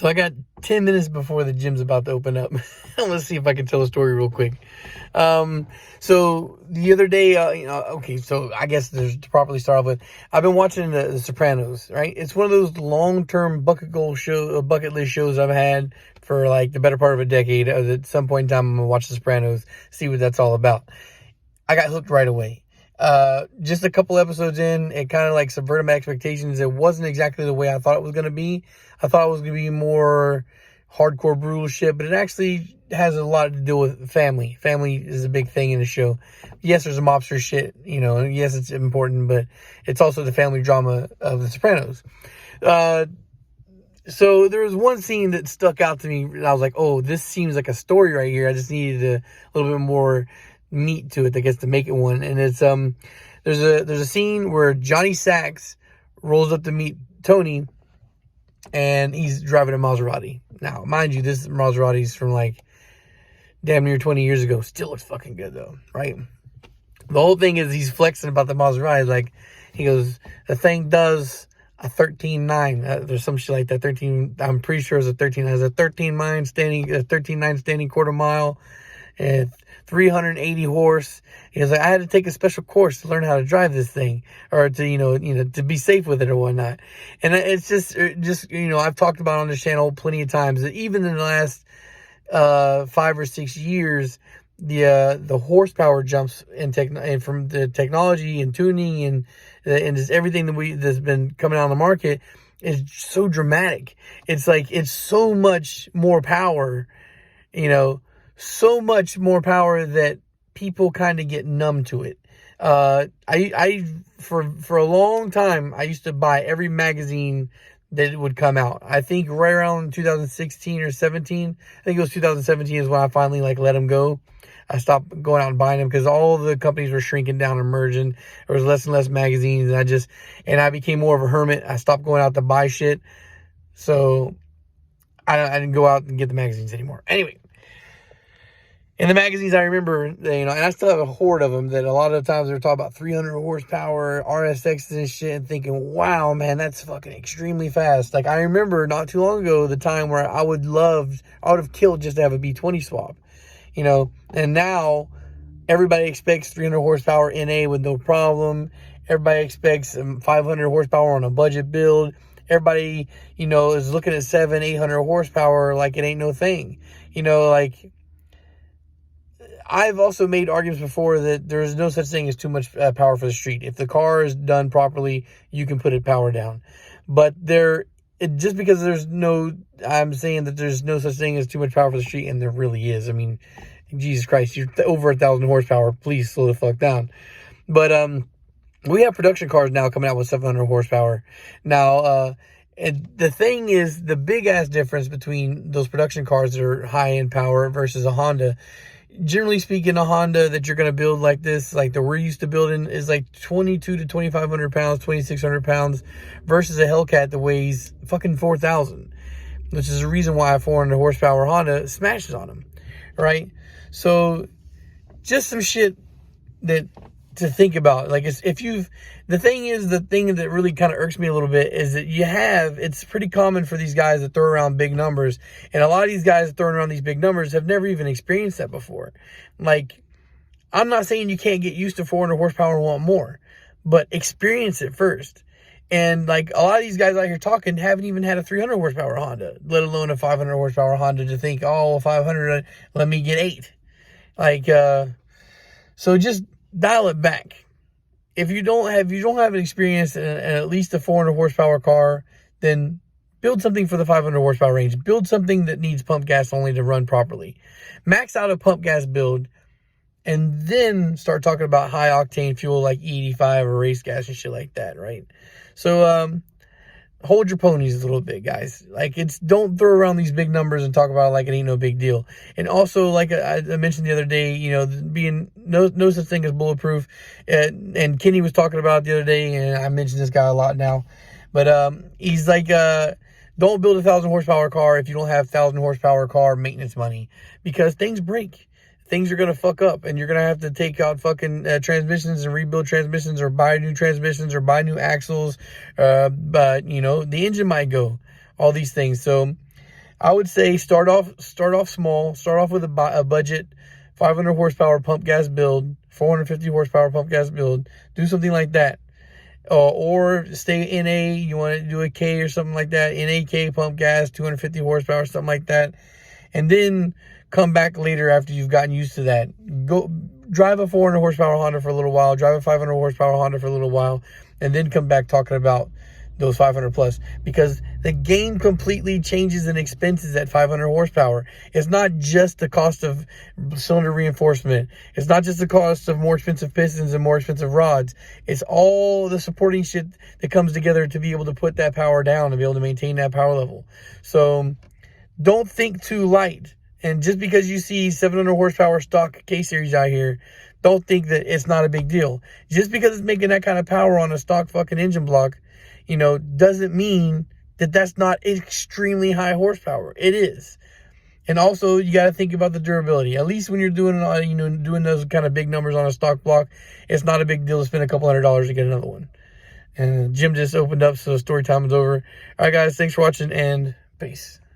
So I got 10 minutes before the gym's about to open up. Let's see if I can tell a story real quick. So the other day, okay, so I guess there's to properly start off with, I've been watching the Sopranos, right? It's one of those long-term bucket list shows I've had for like the better part of a decade. At some point in time, I'm gonna watch the Sopranos, see what that's all about. I got hooked right away. Just a couple episodes in, it kind of like subverted my expectations. It wasn't exactly the way I thought it was going to be. I thought it was going to be more hardcore, brutal shit, but it actually has a lot to do with family. Family is a big thing in the show. Yes, there's a mobster shit, and yes, it's important, but it's also the family drama of The Sopranos. So there was one scene that stuck out to me, and I was like, oh, this seems like a story right here. I just needed a little bit more meat to it, I guess, to make it one. And it's there's a scene where Johnny Sacks rolls up to meet Tony, and he's driving a Maserati. Now, mind you, this Maserati's from like damn near 20 years ago. Still looks fucking good though, right? The whole thing is he's flexing about the Maserati. Like, he goes, the thing does a 13.9. There's some shit like that. 13. I'm pretty sure it's a 13. It has a 13.9 standing quarter mile, and 380 horse. He was like, I had to take a special course to learn how to drive this thing, or to, to be safe with it or whatnot. And it's just, I've talked about on this channel plenty of times that even in the last 5 or 6 years, the horsepower jumps and from the technology and tuning and just everything that's been coming out on the market is so dramatic. It's like, it's so much more power, so much more power that people kind of get numb to it. For a long time, I used to buy every magazine that would come out. I think right around 2016 or 17, I think it was 2017 is when I finally let them go. I stopped going out and buying them because all the companies were shrinking down and merging. There was less and less magazines, and I became more of a hermit. I stopped going out to buy shit. So I didn't go out and get the magazines anymore. Anyway, in the magazines, I remember, and I still have a horde of them that a lot of the times they're talking about 300 horsepower, RSXs and shit, and thinking, wow, man, that's fucking extremely fast. Like, I remember not too long ago, the time where I would have killed just to have a B20 swap, and now everybody expects 300 horsepower NA with no problem. Everybody expects 500 horsepower on a budget build. Everybody, is looking at 800 horsepower like it ain't no thing, I've also made arguments before that there's no such thing as too much power for the street. If the car is done properly, you can put it power down. But just because I'm saying that there's no such thing as too much power for the street, and there really is. I mean, Jesus Christ, you're over 1,000 horsepower. Please slow the fuck down. But we have production cars now coming out with 700 horsepower. Now, and the thing is, the big ass difference between those production cars that are high end power versus a Honda. Generally speaking, a Honda that you're going to build like this, like that we're used to building, is like 22 to 2,500 pounds, 2,600 pounds, versus a Hellcat that weighs fucking 4,000, which is the reason why a 400 horsepower Honda smashes on them, right? So, just some shit to think about. Like, the thing that really kind of irks me a little bit is that it's pretty common for these guys that throw around big numbers, and a lot of these guys throwing around these big numbers have never even experienced that before. Like, I'm not saying you can't get used to 400 horsepower and want more, but experience it first. And like, a lot of these guys out here talking haven't even had a 300 horsepower Honda, let alone a 500 horsepower Honda, to think, oh, 500, let me get 8. Like, so just dial it back. If you don't have an experience in at least a 400 horsepower car, then build something for the 500 horsepower range. Build something that needs pump gas only to run properly. Max out a pump gas build, and then start talking about high octane fuel like E85 or race gas and shit like that, right? So, hold your ponies a little bit, guys. Like, don't throw around these big numbers and talk about it like it ain't no big deal. And also, like I mentioned the other day, being no such thing as bulletproof. And Kenny was talking about it the other day, and I mentioned this guy a lot now. But he's like, don't build a 1,000 horsepower car if you don't have 1,000 horsepower car maintenance money, because things break. Things are going to fuck up, and you're going to have to take out fucking transmissions and rebuild transmissions, or buy new transmissions, or buy new axles. But, the engine might go. All these things. So, I would say start off small. Start off with a budget 500 horsepower pump gas build, 450 horsepower pump gas build. Do something like that. Or stay NA, you want to do a K or something like that. NAK pump gas, 250 horsepower, something like that. And then come back later after you've gotten used to that. Go drive a 400 horsepower Honda for a little while, drive a 500 horsepower Honda for a little while, and then come back talking about those 500 plus, because the game completely changes in expenses at 500 horsepower. It's not just the cost of cylinder reinforcement. It's not just the cost of more expensive pistons and more expensive rods. It's all the supporting shit that comes together to be able to put that power down and be able to maintain that power level. So don't think too light. And just because you see 700 horsepower stock K-Series out here, don't think that it's not a big deal. Just because it's making that kind of power on a stock fucking engine block, you know, doesn't mean that that's not extremely high horsepower. It is. And also, you got to think about the durability. At least when you're doing, doing those kind of big numbers on a stock block, it's not a big deal to spend a couple $100 to get another one. And Jim just opened up, so story time is over. All right, guys, thanks for watching, and peace.